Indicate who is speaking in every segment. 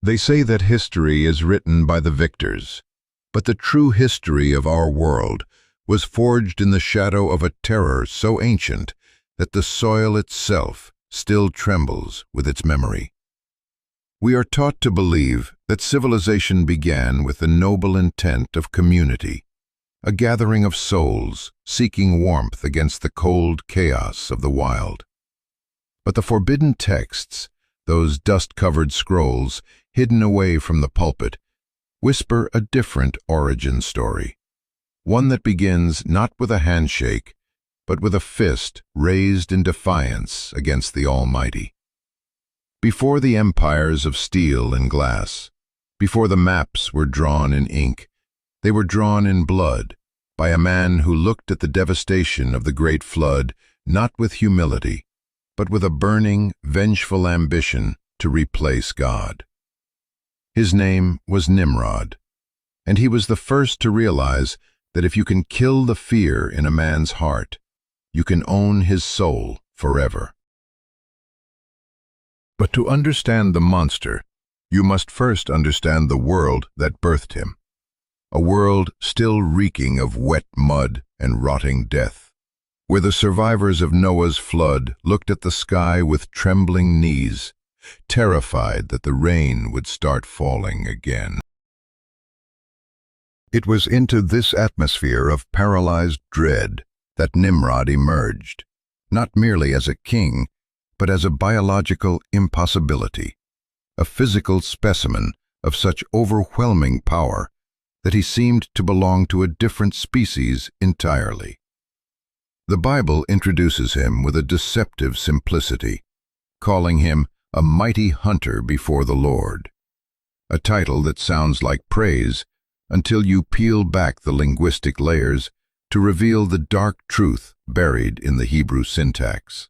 Speaker 1: They say that history is written by the victors, but the true history of our world was forged in the shadow of a terror so ancient that the soil itself still trembles with its memory. We are taught to believe that civilization began with the noble intent of community, a gathering of souls seeking warmth against the cold chaos of the wild. But the forbidden texts, those dust-covered scrolls hidden away from the pulpit, whisper a different origin story, one that begins not with a handshake, but with a fist raised in defiance against the Almighty. Before the empires of steel and glass, before the maps were drawn in ink, they were drawn in blood by a man who looked at the devastation of the great flood not with humility, but with a burning, vengeful ambition to replace God. His name was Nimrod, and he was the first to realize that if you can kill the fear in a man's heart, you can own his soul forever. But to understand the monster, you must first understand the world that birthed him, a world still reeking of wet mud and rotting death, where the survivors of Noah's flood looked at the sky with trembling knees, terrified that the rain would start falling again. It was into this atmosphere of paralyzed dread that Nimrod emerged, not merely as a king, but as a biological impossibility, a physical specimen of such overwhelming power that he seemed to belong to a different species entirely. The Bible introduces him with a deceptive simplicity, calling him a mighty hunter before the Lord, a title that sounds like praise until you peel back the linguistic layers to reveal the dark truth buried in the Hebrew syntax.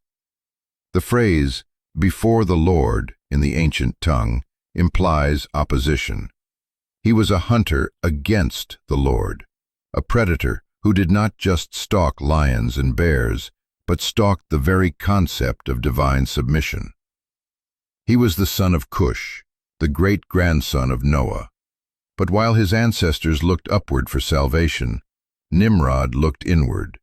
Speaker 1: The phrase, "before the Lord," in the ancient tongue, implies opposition. He was a hunter against the Lord, a predator who did not just stalk lions and bears, but stalked the very concept of divine submission. He was the son of Cush, the great-grandson of Noah. But while his ancestors looked upward for salvation, Nimrod looked inward,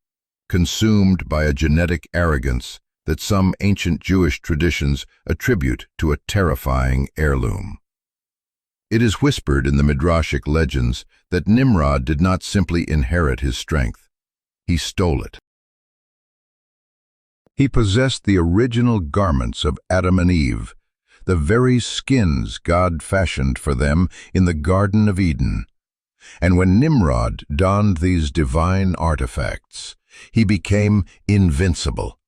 Speaker 1: consumed by a genetic arrogance that some ancient Jewish traditions attribute to a terrifying heirloom. It is whispered in the Midrashic legends that Nimrod did not simply inherit his strength, he stole it. He possessed the original garments of Adam and Eve, the very skins God fashioned for them in the Garden of Eden. And when Nimrod donned these divine artifacts, he became invincible,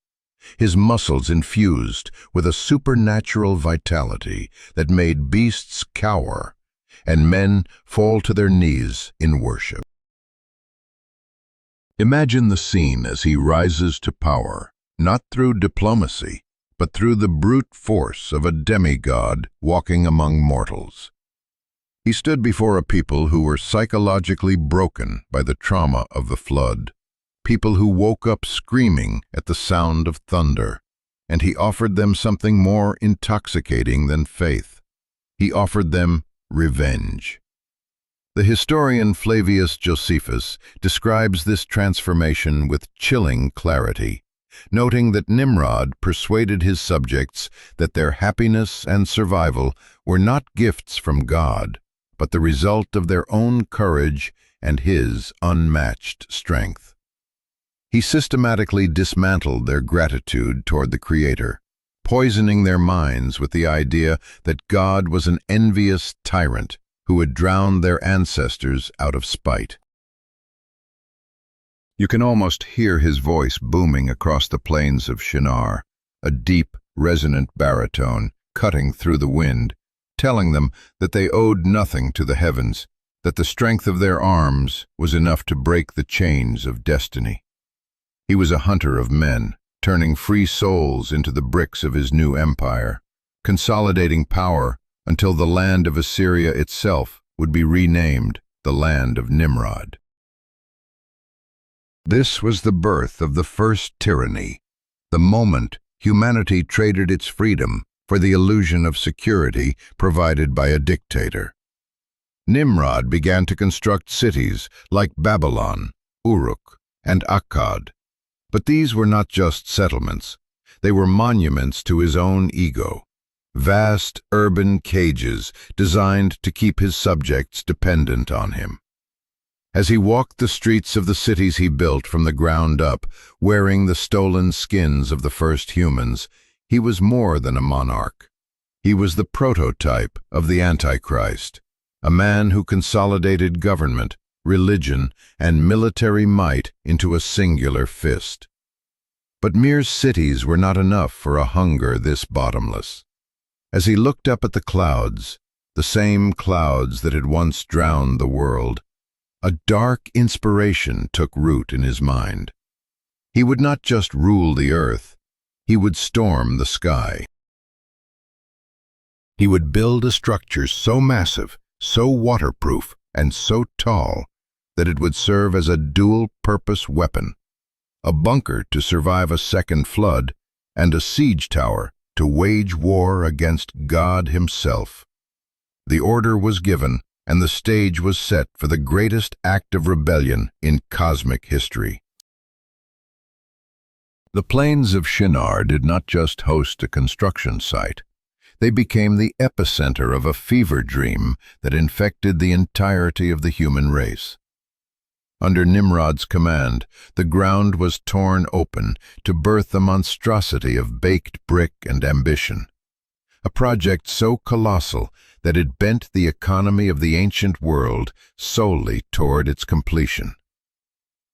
Speaker 1: his muscles infused with a supernatural vitality that made beasts cower and men fall to their knees in worship. Imagine the scene as he rises to power, not through diplomacy, but through the brute force of a demigod walking among mortals. He stood before a people who were psychologically broken by the trauma of the flood, people who woke up screaming at the sound of thunder, and he offered them something more intoxicating than faith. He offered them revenge. The historian Flavius Josephus describes this transformation with chilling clarity, noting that Nimrod persuaded his subjects that their happiness and survival were not gifts from God, but the result of their own courage and his unmatched strength. He systematically dismantled their gratitude toward the Creator, poisoning their minds with the idea that God was an envious tyrant who had drowned their ancestors out of spite. You can almost hear his voice booming across the plains of Shinar, a deep, resonant baritone cutting through the wind, telling them that they owed nothing to the heavens, that the strength of their arms was enough to break the chains of destiny. He was a hunter of men, turning free souls into the bricks of his new empire, consolidating power until the land of Assyria itself would be renamed the land of Nimrod. This was the birth of the first tyranny, the moment humanity traded its freedom for the illusion of security provided by a dictator. Nimrod began to construct cities like Babylon, Uruk, and Akkad. But these were not just settlements. They were monuments to his own ego, vast urban cages designed to keep his subjects dependent on him. As he walked the streets of the cities he built from the ground up, wearing the stolen skins of the first humans, he was more than a monarch. He was the prototype of the Antichrist, a man who consolidated government, religion, and military might into a singular fist. But mere cities were not enough for a hunger this bottomless. As he looked up at the clouds, the same clouds that had once drowned the world, a dark inspiration took root in his mind. He would not just rule the earth, he would storm the sky. He would build a structure so massive, so waterproof, and so tall that it would serve as a dual-purpose weapon, a bunker to survive a second flood, and a siege tower to wage war against God himself. The order was given, and the stage was set for the greatest act of rebellion in cosmic history. The plains of Shinar did not just host a construction site. They became the epicenter of a fever dream that infected the entirety of the human race. Under Nimrod's command, the ground was torn open to birth a monstrosity of baked brick and ambition, a project so colossal that it bent the economy of the ancient world solely toward its completion.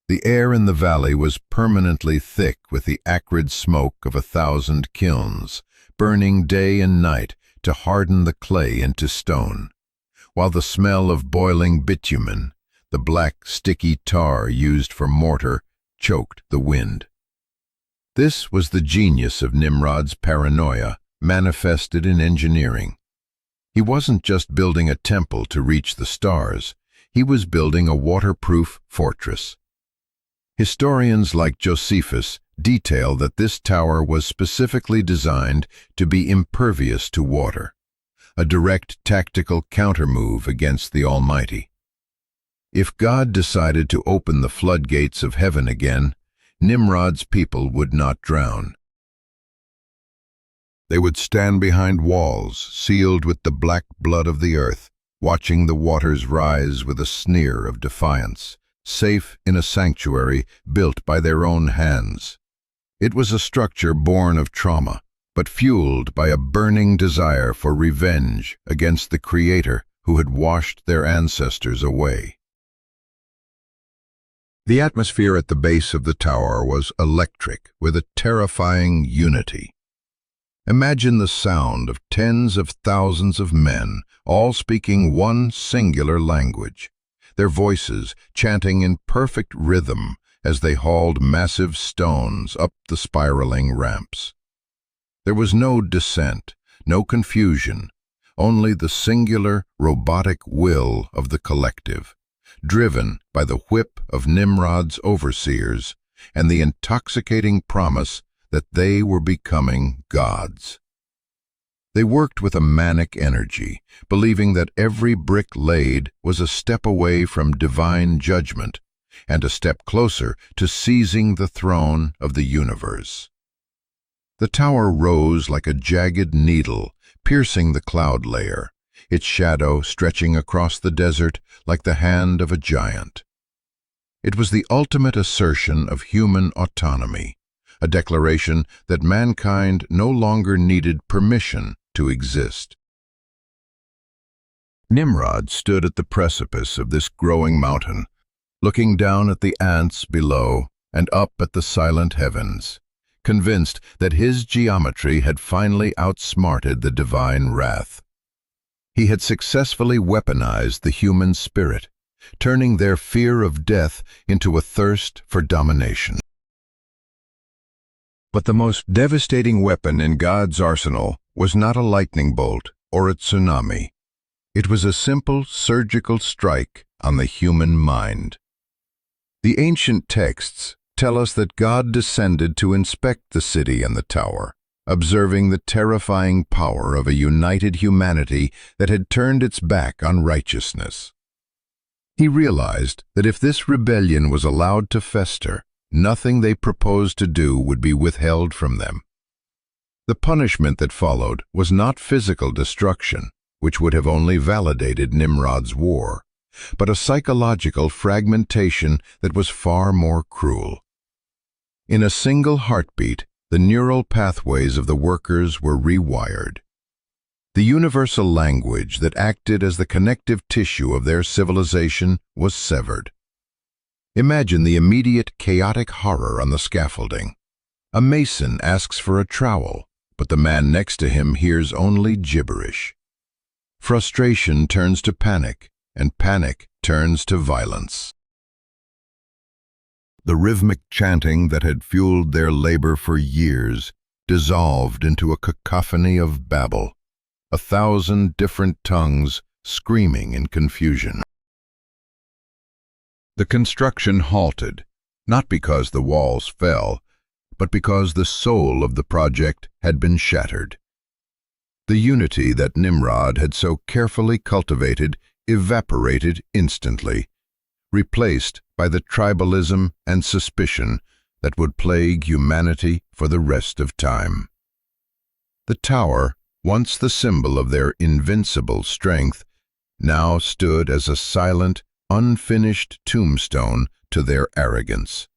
Speaker 1: The air in the valley was permanently thick with the acrid smoke of 1,000 kilns, burning day and night to harden the clay into stone, while the smell of boiling bitumen, the black, sticky tar used for mortar, choked the wind. This was the genius of Nimrod's paranoia, manifested in engineering. He wasn't just building a temple to reach the stars, he was building a waterproof fortress. Historians like Josephus detail that this tower was specifically designed to be impervious to water, a direct tactical countermove against the Almighty. If God decided to open the floodgates of heaven again, Nimrod's people would not drown. They would stand behind walls sealed with the black blood of the earth, watching the waters rise with a sneer of defiance, safe in a sanctuary built by their own hands. It was a structure born of trauma, but fueled by a burning desire for revenge against the Creator who had washed their ancestors away. The atmosphere at the base of the tower was electric, with a terrifying unity. Imagine the sound of tens of thousands of men, all speaking one singular language, their voices chanting in perfect rhythm as they hauled massive stones up the spiraling ramps. There was no dissent, no confusion, only the singular, robotic will of the collective, driven by the whip of Nimrod's overseers and the intoxicating promise that they were becoming gods. They worked with a manic energy, believing that every brick laid was a step away from divine judgment and a step closer to seizing the throne of the universe. The tower rose like a jagged needle, piercing the cloud layer, its shadow stretching across the desert like the hand of a giant. It was the ultimate assertion of human autonomy, a declaration that mankind no longer needed permission to exist. Nimrod stood at the precipice of this growing mountain, looking down at the ants below and up at the silent heavens, convinced that his geometry had finally outsmarted the divine wrath. He had successfully weaponized the human spirit, turning their fear of death into a thirst for domination. But the most devastating weapon in God's arsenal was not a lightning bolt or a tsunami. It was a simple surgical strike on the human mind. The ancient texts tell us that God descended to inspect the city and the tower, observing the terrifying power of a united humanity that had turned its back on righteousness. He realized that if this rebellion was allowed to fester, nothing they proposed to do would be withheld from them. The punishment that followed was not physical destruction, which would have only validated Nimrod's war, but a psychological fragmentation that was far more cruel. In a single heartbeat, the neural pathways of the workers were rewired. The universal language that acted as the connective tissue of their civilization was severed. Imagine the immediate chaotic horror on the scaffolding. A mason asks for a trowel, but the man next to him hears only gibberish. Frustration turns to panic, and panic turns to violence. The rhythmic chanting that had fueled their labor for years dissolved into a cacophony of babel, 1,000 different tongues screaming in confusion. The construction halted, not because the walls fell, but because the soul of the project had been shattered. The unity that Nimrod had so carefully cultivated evaporated instantly, replaced by the tribalism and suspicion that would plague humanity for the rest of time. The tower, once the symbol of their invincible strength, now stood as a silent, unfinished tombstone to their arrogance.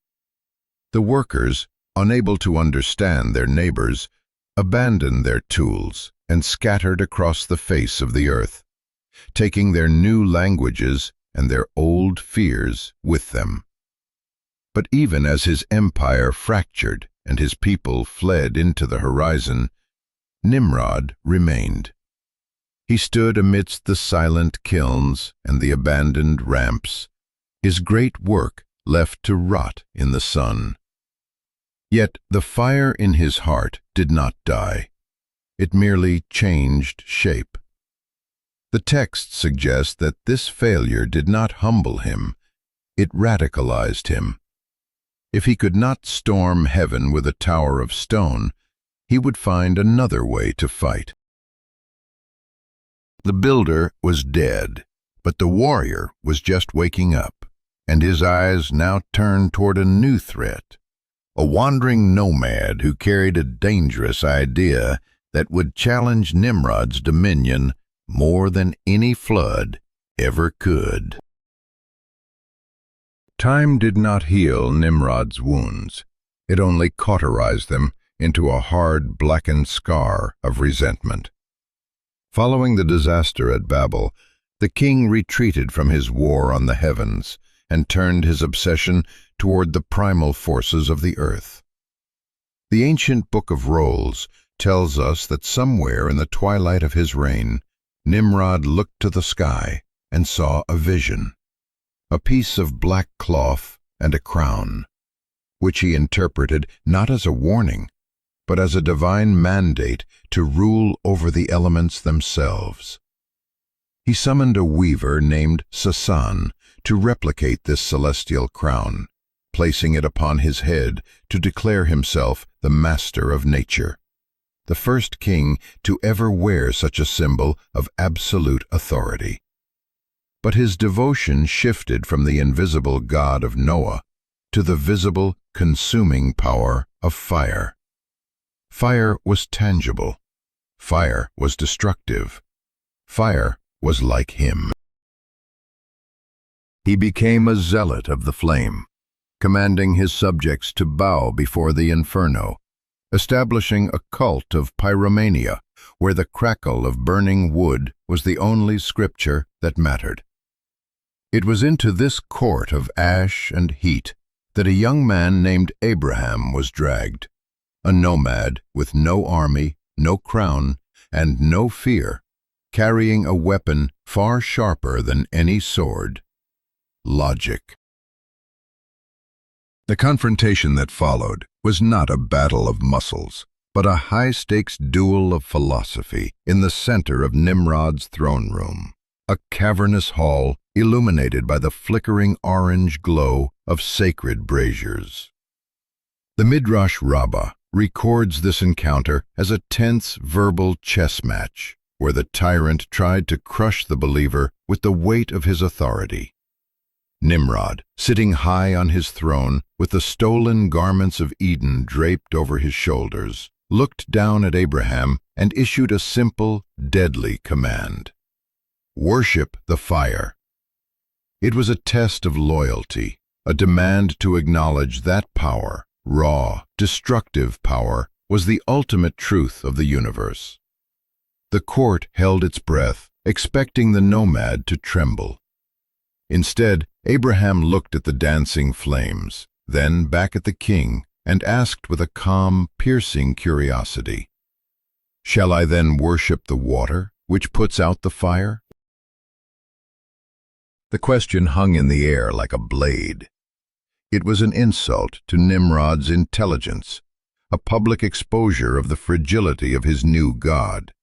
Speaker 1: The workers, unable to understand their neighbors, abandoned their tools and scattered across the face of the earth, taking their new languages and their old fears with them. But even as his empire fractured and his people fled into the horizon, Nimrod remained. He stood amidst the silent kilns and the abandoned ramps, his great work left to rot in the sun. Yet the fire in his heart did not die. It merely changed shape. The text suggests that this failure did not humble him, it radicalized him. If he could not storm heaven with a tower of stone, he would find another way to fight. The builder was dead, but the warrior was just waking up, and his eyes now turned toward a new threat, a wandering nomad who carried a dangerous idea that would challenge Nimrod's dominion more than any flood ever could. Time did not heal Nimrod's wounds. It only cauterized them into a hard, blackened scar of resentment. Following the disaster at Babel, the king retreated from his war on the heavens and turned his obsession toward the primal forces of the earth. The ancient Book of Rolls tells us that somewhere in the twilight of his reign, Nimrod looked to the sky and saw a vision, a piece of black cloth and a crown, which he interpreted not as a warning, but as a divine mandate to rule over the elements themselves. He summoned a weaver named Sasan to replicate this celestial crown, placing it upon his head to declare himself the master of nature, the first king to ever wear such a symbol of absolute authority. But his devotion shifted from the invisible God of Noah to the visible, consuming power of fire. Fire was tangible. Fire was destructive. Fire was like him. He became a zealot of the flame, commanding his subjects to bow before the inferno, establishing a cult of pyromania, where the crackle of burning wood was the only scripture that mattered. It was into this court of ash and heat that a young man named Abraham was dragged, a nomad with no army, no crown, and no fear, carrying a weapon far sharper than any sword: logic. The confrontation that followed was not a battle of muscles, but a high-stakes duel of philosophy in the center of Nimrod's throne room, a cavernous hall illuminated by the flickering orange glow of sacred braziers. The Midrash Rabbah records this encounter as a tense verbal chess match, where the tyrant tried to crush the believer with the weight of his authority. Nimrod, sitting high on his throne with the stolen garments of Eden draped over his shoulders, looked down at Abraham and issued a simple, deadly command. Worship the fire. It was a test of loyalty, a demand to acknowledge that power, raw, destructive power, was the ultimate truth of the universe. The court held its breath, expecting the nomad to tremble. Instead, Abraham looked at the dancing flames, then back at the king, and asked with a calm, piercing curiosity, "Shall I then worship the water, which puts out the fire?" The question hung in the air like a blade. It was an insult to Nimrod's intelligence, a public exposure of the fragility of his new god.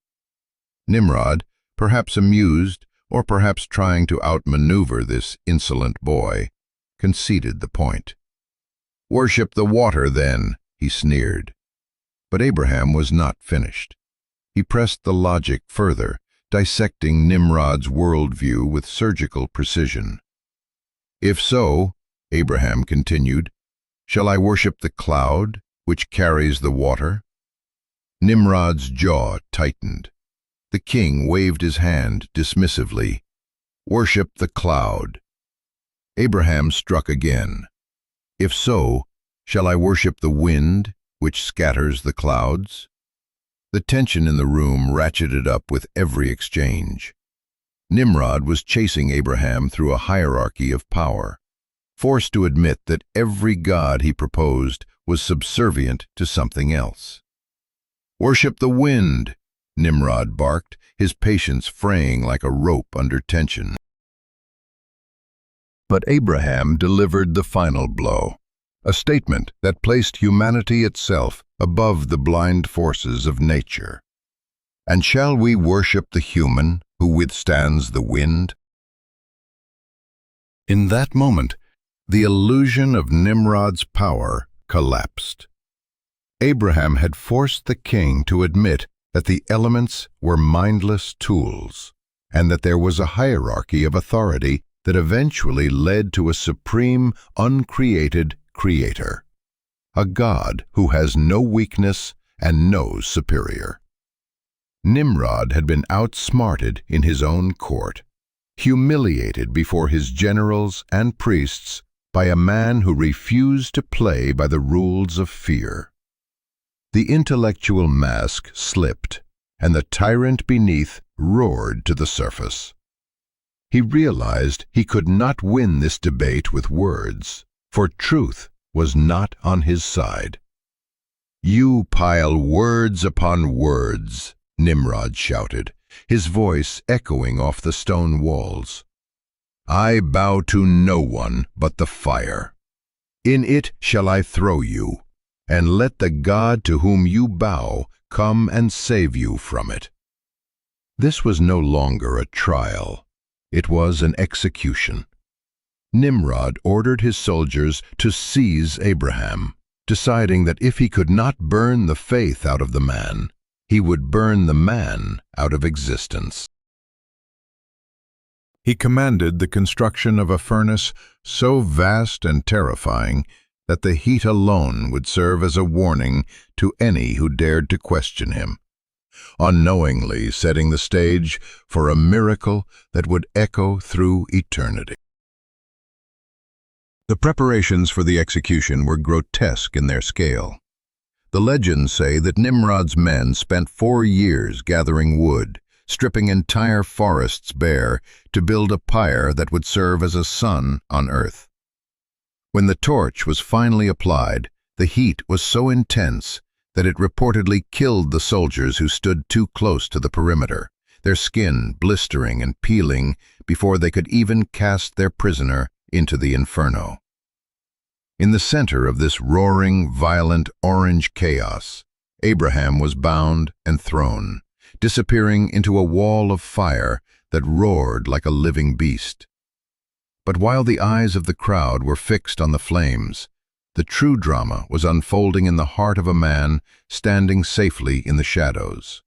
Speaker 1: Nimrod, perhaps amused, or perhaps trying to outmaneuver this insolent boy, conceded the point. "Worship the water, then," he sneered. But Abraham was not finished. He pressed the logic further, dissecting Nimrod's worldview with surgical precision. "If so," Abraham continued, "shall I worship the cloud, which carries the water?" Nimrod's jaw tightened. The king waved his hand dismissively. "Worship the cloud." Abraham struck again. "If so, shall I worship the wind, which scatters the clouds?" The tension in the room ratcheted up with every exchange. Nimrod was chasing Abraham through a hierarchy of power, forced to admit that every god he proposed was subservient to something else. "Worship the wind," Nimrod barked, his patience fraying like a rope under tension. But Abraham delivered the final blow, a statement that placed humanity itself above the blind forces of nature. "And shall we worship the human who withstands the wind?" In that moment, the illusion of Nimrod's power collapsed. Abraham had forced the king to admit that the elements were mindless tools, and that there was a hierarchy of authority that eventually led to a supreme, uncreated creator, a God who has no weakness and no superior. Nimrod had been outsmarted in his own court, humiliated before his generals and priests by a man who refused to play by the rules of fear. The intellectual mask slipped, and the tyrant beneath roared to the surface. He realized he could not win this debate with words, for truth was not on his side. "You pile words upon words," Nimrod shouted, his voice echoing off the stone walls. "I bow to no one but the fire. In it shall I throw you, and let the God to whom you bow come and save you from it." This was no longer a trial. It was an execution. Nimrod ordered his soldiers to seize Abraham, deciding that if he could not burn the faith out of the man, he would burn the man out of existence. He commanded the construction of a furnace so vast and terrifying that the heat alone would serve as a warning to any who dared to question him, unknowingly setting the stage for a miracle that would echo through eternity. The preparations for the execution were grotesque in their scale. The legends say that Nimrod's men spent 4 years gathering wood, stripping entire forests bare to build a pyre that would serve as a sun on earth. When the torch was finally applied, the heat was so intense that it reportedly killed the soldiers who stood too close to the perimeter, their skin blistering and peeling before they could even cast their prisoner into the inferno. In the center of this roaring, violent, orange chaos, Abraham was bound and thrown, disappearing into a wall of fire that roared like a living beast. But while the eyes of the crowd were fixed on the flames, The true drama was unfolding in the heart of a man standing safely in the shadows.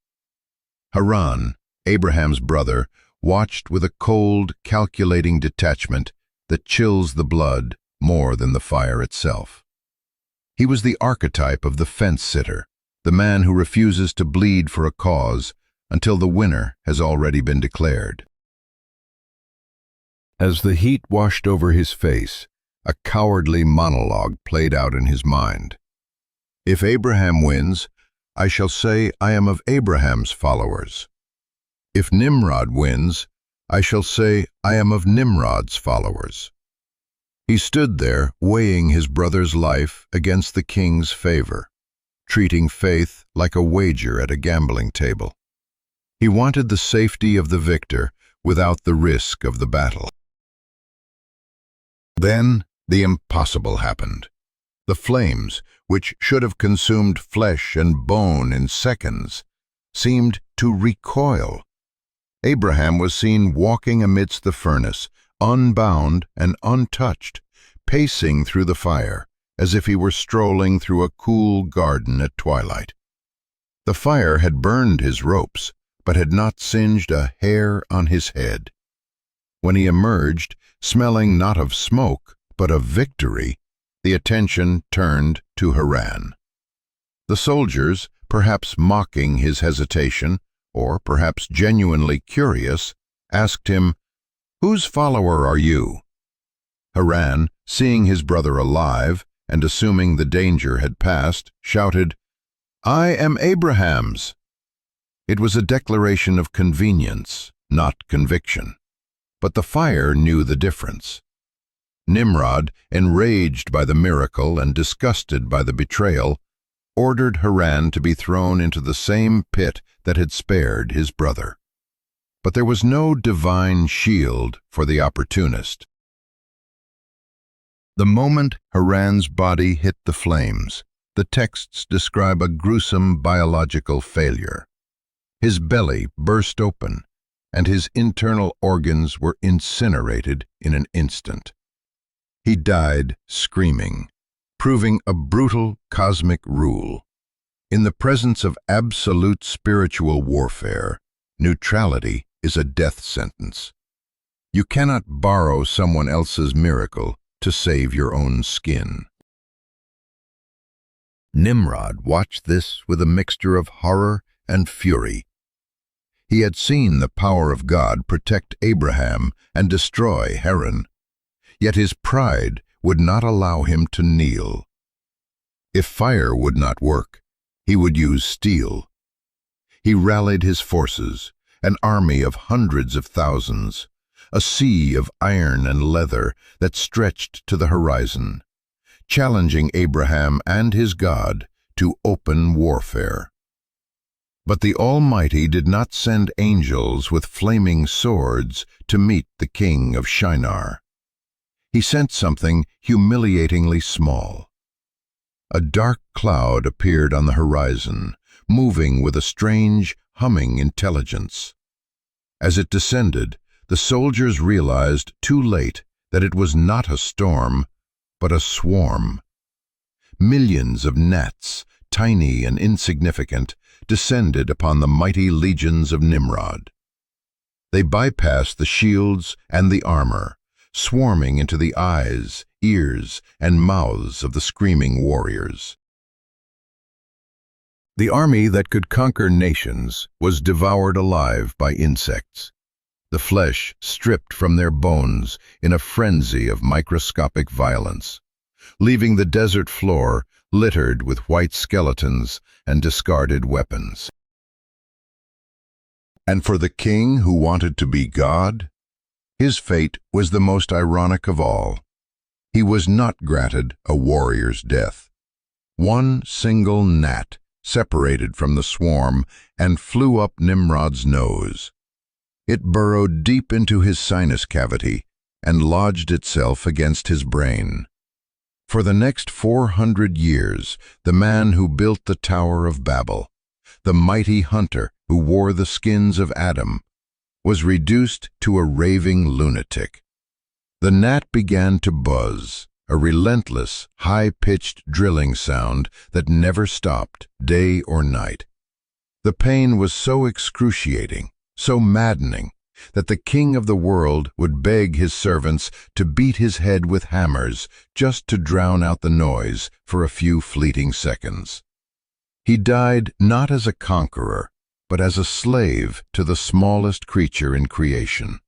Speaker 1: Haran, Abraham's brother, watched with a cold, calculating detachment that chills the blood more than the fire itself. He was the archetype of the fence-sitter, the man who refuses to bleed for a cause until the winner has already been declared. As the heat washed over his face, a cowardly monologue played out in his mind. If Abraham wins, I shall say I am of Abraham's followers. If Nimrod wins, I shall say I am of Nimrod's followers. He stood there, weighing his brother's life against the king's favor, treating faith like a wager at a gambling table. He wanted the safety of the victor without the risk of the battle. Then the impossible happened. The flames, which should have consumed flesh and bone in seconds, seemed to recoil. Abraham was seen walking amidst the furnace, unbound and untouched, pacing through the fire, as if he were strolling through a cool garden at twilight. The fire had burned his ropes, but had not singed a hair on his head. When he emerged, smelling not of smoke, but of victory, the attention turned to Haran. The soldiers, perhaps mocking his hesitation, or perhaps genuinely curious, asked him, "Whose follower are you?" Haran, seeing his brother alive and assuming the danger had passed, shouted, "I am Abraham's." It was a declaration of convenience, not conviction. But the fire knew the difference. Nimrod, enraged by the miracle and disgusted by the betrayal, ordered Haran to be thrown into the same pit that had spared his brother. But there was no divine shield for the opportunist. The moment Haran's body hit the flames, the texts describe a gruesome biological failure. His belly burst open, and his internal organs were incinerated in an instant. He died screaming, proving a brutal cosmic rule. In the presence of absolute spiritual warfare, neutrality is a death sentence. You cannot borrow someone else's miracle to save your own skin. Nimrod watched this with a mixture of horror and fury. He had seen the power of God protect Abraham and destroy Haran, yet his pride would not allow him to kneel. If fire would not work, he would use steel. He rallied his forces, an army of hundreds of thousands, a sea of iron and leather that stretched to the horizon, challenging Abraham and his God to open warfare. But the Almighty did not send angels with flaming swords to meet the King of Shinar. He sent something humiliatingly small. A dark cloud appeared on the horizon, moving with a strange, humming intelligence. As it descended, the soldiers realized too late that it was not a storm, but a swarm. Millions of gnats, tiny and insignificant, descended upon the mighty legions of Nimrod. They bypassed the shields and the armor, swarming into the eyes, ears, and mouths of the screaming warriors. The army that could conquer nations was devoured alive by insects, the flesh stripped from their bones in a frenzy of microscopic violence, leaving the desert floor littered with white skeletons and discarded weapons. And for the king who wanted to be God, his fate was the most ironic of all. He was not granted a warrior's death. One single gnat separated from the swarm and flew up Nimrod's nose. It burrowed deep into his sinus cavity and lodged itself against his brain. For the next 400 years, the man who built the Tower of Babel, the mighty hunter who wore the skins of Adam, was reduced to a raving lunatic. The gnat began to buzz, a relentless, high-pitched drilling sound that never stopped, day or night. The pain was so excruciating, so maddening, that the king of the world would beg his servants to beat his head with hammers just to drown out the noise for a few fleeting seconds. He died not as a conqueror, but as a slave to the smallest creature in creation.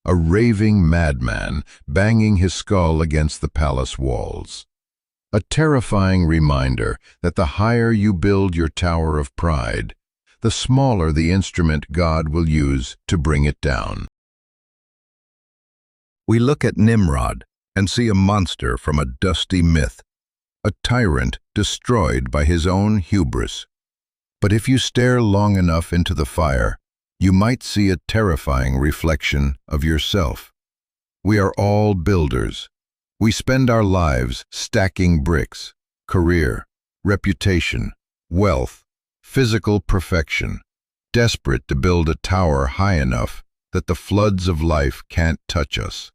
Speaker 1: A raving madman banging his skull against the palace walls. A terrifying reminder that the higher you build your tower of pride, the smaller the instrument God will use to bring it down. We look at Nimrod and see a monster from a dusty myth, a tyrant destroyed by his own hubris. But if you stare long enough into the fire, you might see a terrifying reflection of yourself. We are all builders. We spend our lives stacking bricks, career, reputation, wealth, physical perfection, desperate to build a tower high enough that the floods of life can't touch us.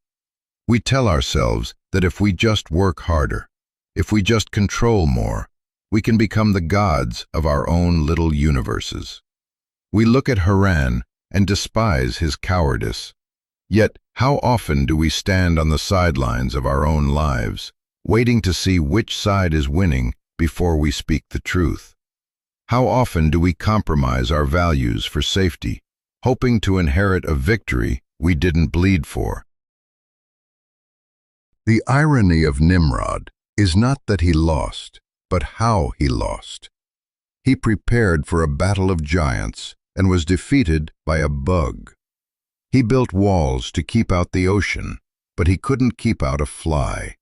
Speaker 1: We tell ourselves that if we just work harder, if we just control more, we can become the gods of our own little universes. We look at Haran and despise his cowardice. Yet, how often do we stand on the sidelines of our own lives, waiting to see which side is winning before we speak the truth? How often do we compromise our values for safety, hoping to inherit a victory we didn't bleed for? The irony of Nimrod is not that he lost, but how he lost. He prepared for a battle of giants and was defeated by a bug. He built walls to keep out the ocean, but he couldn't keep out a fly.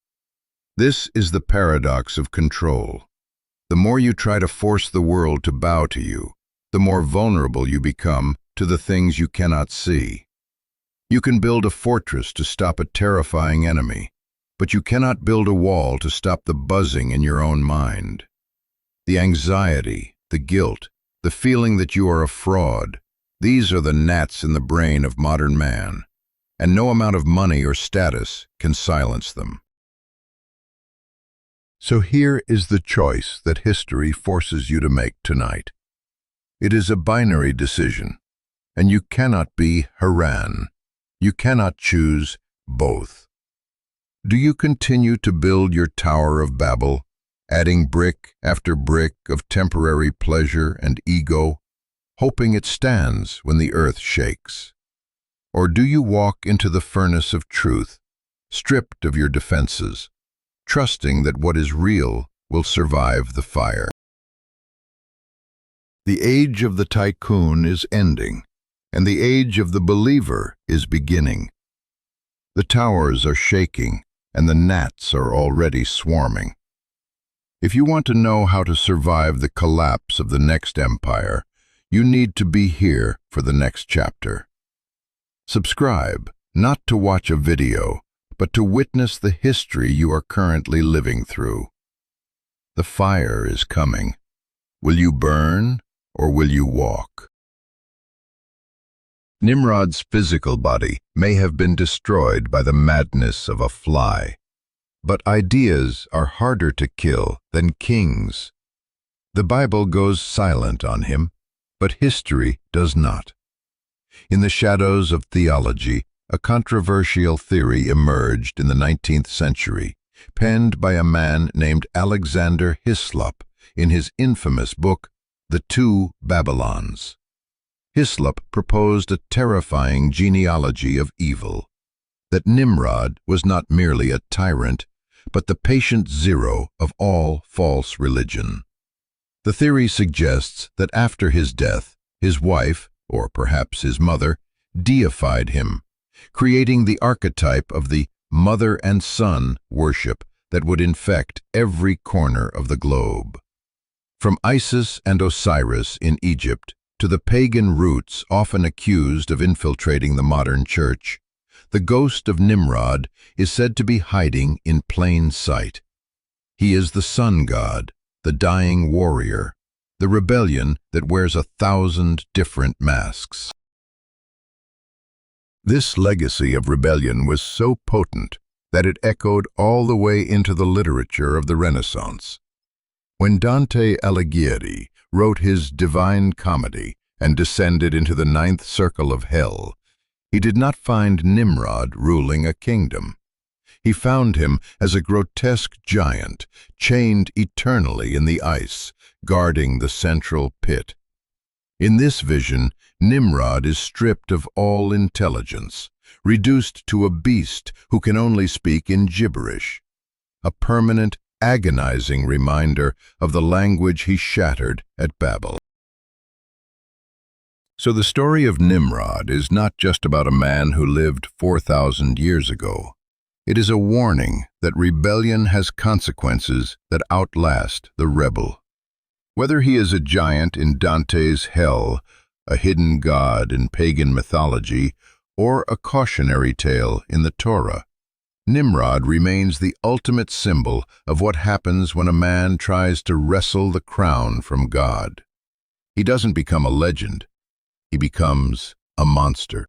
Speaker 1: This is the paradox of control. The more you try to force the world to bow to you, the more vulnerable you become to the things you cannot see. You can build a fortress to stop a terrifying enemy, but you cannot build a wall to stop the buzzing in your own mind. The anxiety, the guilt, the feeling that you are a fraud, these are the gnats in the brain of modern man, and no amount of money or status can silence them. So here is the choice that history forces you to make tonight. It is a binary decision, and you cannot be Haran. You cannot choose both. Do you continue to build your Tower of Babel, adding brick after brick of temporary pleasure and ego, hoping it stands when the earth shakes? Or do you walk into the furnace of truth, stripped of your defenses, trusting that what is real will survive the fire? The age of the tycoon is ending, and the age of the believer is beginning. The towers are shaking, and the gnats are already swarming. If you want to know how to survive the collapse of the next empire, you need to be here for the next chapter. Subscribe, not to watch a video, but to witness the history you are currently living through. The fire is coming. Will you burn, or will you walk? Nimrod's physical body may have been destroyed by the madness of a fly, but ideas are harder to kill than kings. The Bible goes silent on him, but history does not. In the shadows of theology, a controversial theory emerged in the 19th century, penned by a man named Alexander Hislop in his infamous book, The Two Babylons. Hislop proposed a terrifying genealogy of evil, that Nimrod was not merely a tyrant, but the patient zero of all false religion. The theory suggests that after his death, his wife, or perhaps his mother, deified him, creating the archetype of the mother and son worship that would infect every corner of the globe. From Isis and Osiris in Egypt to the pagan roots often accused of infiltrating the modern church, the ghost of Nimrod is said to be hiding in plain sight. He is the sun god, the dying warrior, the rebellion that wears 1,000 different masks. This legacy of rebellion was so potent that it echoed all the way into the literature of the Renaissance. When Dante Alighieri wrote his Divine Comedy and descended into the ninth circle of hell, he did not find Nimrod ruling a kingdom. He found him as a grotesque giant, chained eternally in the ice, guarding the central pit. In this vision, Nimrod is stripped of all intelligence, reduced to a beast who can only speak in gibberish, a permanent, agonizing reminder of the language he shattered at Babel. So the story of Nimrod is not just about a man who lived 4,000 years ago. It is a warning that rebellion has consequences that outlast the rebel. Whether he is a giant in Dante's Hell, a hidden god in pagan mythology, or a cautionary tale in the Torah, Nimrod remains the ultimate symbol of what happens when a man tries to wrestle the crown from God. He doesn't become a legend. He becomes a monster.